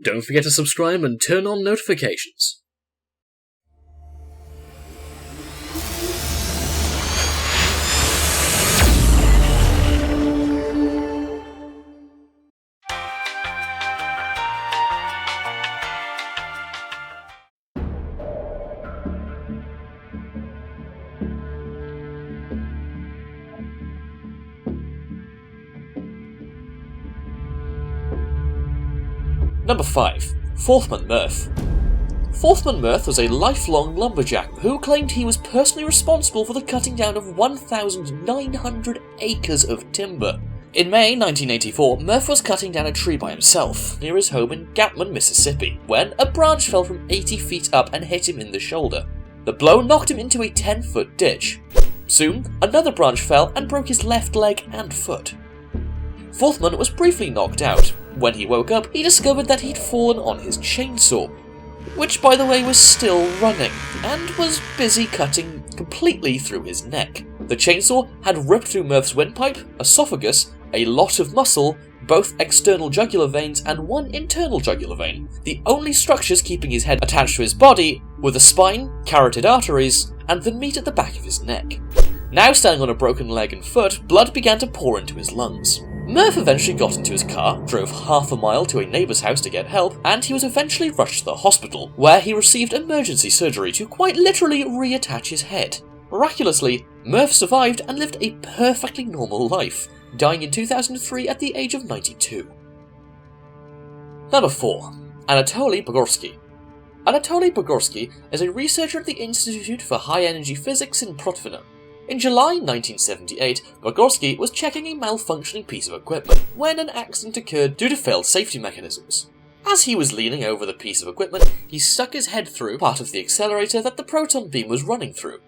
Don't forget to subscribe and turn on notifications. Number 5. Forthman Murff. Forthman Murff was a lifelong lumberjack who claimed he was personally responsible for the cutting down of 1,900 acres of timber. In May 1984, Murph was cutting down a tree by himself near his home in Gatman, Mississippi, when a branch fell from 80 feet up and hit him in the shoulder. The blow knocked him into a 10-foot ditch. Soon, another branch fell and broke his left leg and foot. Forthman was briefly knocked out. When he woke up, he discovered that he'd fallen on his chainsaw, which by the way was still running, and was busy cutting completely through his neck. The chainsaw had ripped through Murph's windpipe, esophagus, a lot of muscle, both external jugular veins and one internal jugular vein. The only structures keeping his head attached to his body were the spine, carotid arteries, and the meat at the back of his neck. Now standing on a broken leg and foot, blood began to pour into his lungs. Murph eventually got into his car, drove half a mile to a neighbour's house to get help, and he was eventually rushed to the hospital, where he received emergency surgery to quite literally reattach his head. Miraculously, Murph survived and lived a perfectly normal life, dying in 2003 at the age of 92. Number 4. Anatoli Bugorski. Anatole Barsky is a researcher at the Institute for High Energy Physics in Proton. In July 1978, Bugorski was checking a malfunctioning piece of equipment when an accident occurred due to failed safety mechanisms. As he was leaning over the piece of equipment, he stuck his head through part of the accelerator that the proton beam was running through.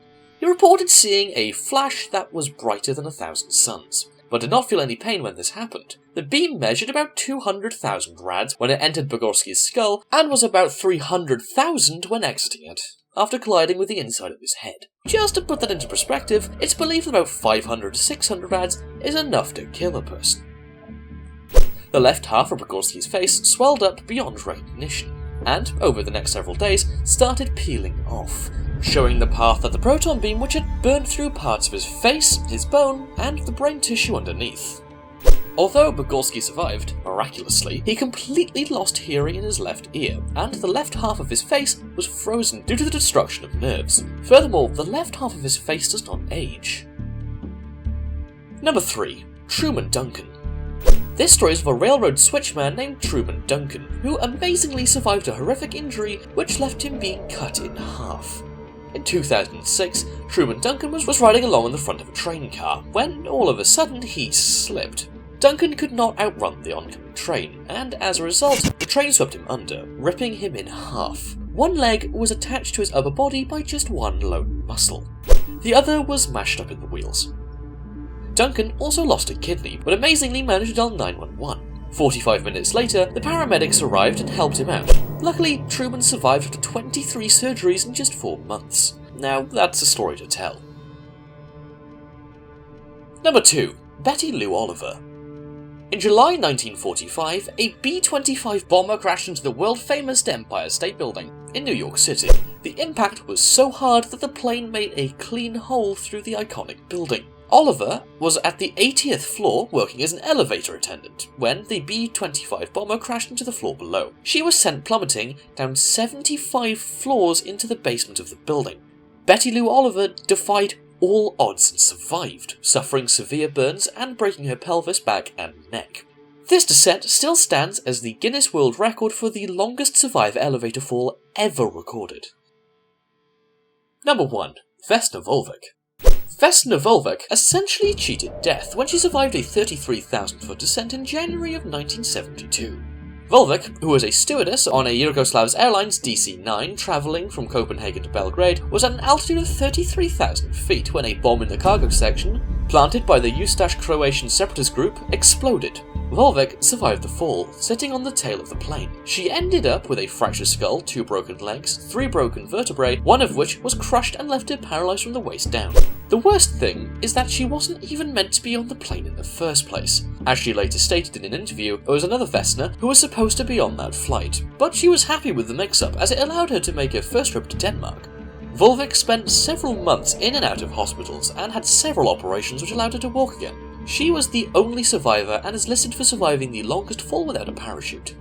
He reported seeing a flash that was brighter than 1,000 suns, but did not feel any pain when this happened. The beam measured about 200,000 rads when it entered Bugorski's skull, and was about 300,000 when exiting it, after colliding with the inside of his head. Just to put that into perspective, it's believed that about 500 to 600 rads is enough to kill a person. The left half of Bugorski's face swelled up beyond recognition, and, over the next several days, started peeling off, showing the path that the proton beam which had burned through parts of his face, his bone, and the brain tissue underneath. Although Bugorski survived, miraculously, he completely lost hearing in his left ear, and the left half of his face was frozen due to the destruction of nerves. Furthermore, the left half of his face does not age. Number 3. Truman Duncan. This story is of a railroad switchman named Truman Duncan, who amazingly survived a horrific injury which left him being cut in half. In 2006, Truman Duncan was riding along on the front of a train car, when all of a sudden he slipped. Duncan could not outrun the oncoming train, and as a result, the train swept him under, ripping him in half. One leg was attached to his upper body by just one lone muscle. The other was mashed up in the wheels. Duncan also lost a kidney, but amazingly managed to dial 911. 45 minutes later, the paramedics arrived and helped him out. Luckily, Truman survived after 23 surgeries in just 4 months. Now, that's a story to tell. Number 2. Betty Lou Oliver. In July 1945, a B-25 bomber crashed into the world-famous Empire State Building in New York City. The impact was so hard that the plane made a clean hole through the iconic building. Oliver was at the 80th floor working as an elevator attendant when the B-25 bomber crashed into the floor below. She was sent plummeting down 75 floors into the basement of the building. Betty Lou Oliver defied all odds and survived, suffering severe burns and breaking her pelvis, back and neck. This descent still stands as the Guinness World Record for the longest survivor elevator fall ever recorded. Number 1. Vesna Vulovic. Vesna Vulovic essentially cheated death when she survived a 33,000-foot descent in January of 1972. Vulovic, who was a stewardess on a Yugoslavs Airlines DC-9 travelling from Copenhagen to Belgrade, was at an altitude of 33,000 feet when a bomb in the cargo section, planted by the Ustash Croatian separatist group, exploded. Vulovic survived the fall, sitting on the tail of the plane. She ended up with a fractured skull, 2 broken legs, 3 broken vertebrae, one of which was crushed and left her paralysed from the waist down. The worst thing is that she wasn't even meant to be on the plane in the first place. As she later stated in an interview, there was another Vesna who was supposed to be on that flight, but she was happy with the mix-up as it allowed her to make her first trip to Denmark. Vulovic spent several months in and out of hospitals and had several operations which allowed her to walk again. She was the only survivor and is listed for surviving the longest fall without a parachute.